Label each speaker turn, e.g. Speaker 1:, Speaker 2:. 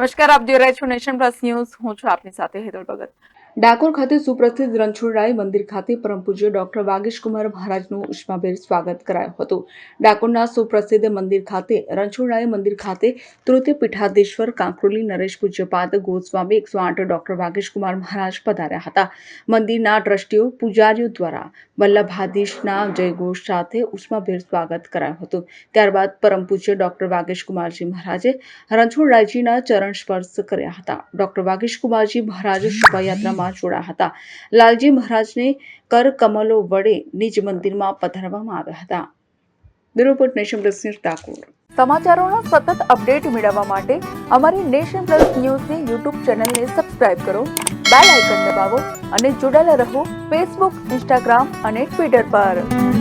Speaker 1: નમસ્કાર, આપ જોઈ રહ્યા છો નેશન પ્લસ ન્યૂઝ. હું છું આપની સાથે હેતલ ભગત. ડાકોર ખાતે સુપ્રસિદ્ધ રણછોડરાય મંદિર ખાતે પરમ પૂજ્ય ડોક્ટર વાગીશકુમાર મહારાજનું ઉષ્માભેર સ્વાગત કરાયું હતું. ડાકોરના સુપ્રસિદ્ધ મંદિર ખાતે રણછોડરાય મંદિર ખાતે તૃતીય પીઠાધીશ્વર કાંકરોલી નરેશ પૂજ્યપાદ ગોસ્વામી 108 ડોક્ટર વાગીશકુમાર મહારાજ પધાર્યા હતા. મંદિરના ટ્રસ્ટીઓ પૂજારીઓ દ્વારા વલ્લભાધીશના જયઘોષ સાથે ઉષ્માભેર સ્વાગત કરાયું હતું. ત્યારબાદ પરમ પૂજ્ય ડોક્ટર વાગીશકુમારજી મહારાજે રણછોડરાયજીના ચરણ સ્પર્શ કર્યા હતા. ડોક્ટર વાગીશકુમારજી મહારાજ શોભાયાત્રામાં જોડાયા હતા. લાલજી મહારાજને કર કમલો વડે નિજ મંદિરમાં પધરાવવામાં આવ્યા હતા. Bureau report, Nation Plus News, Dakor. સમાચારોના સતત અપડેટ મેળવવા માટે અમારી નેશન પ્લસ ન્યૂઝની યુટ્યુબ ચેનલને સબસ્ક્રાઇબ કરો, બેલ આઇકન દબાવો અને જોડાયેલા રહો ફેસબુક, ઇન્સ્ટાગ્રામ અને ટ્વિટર પર.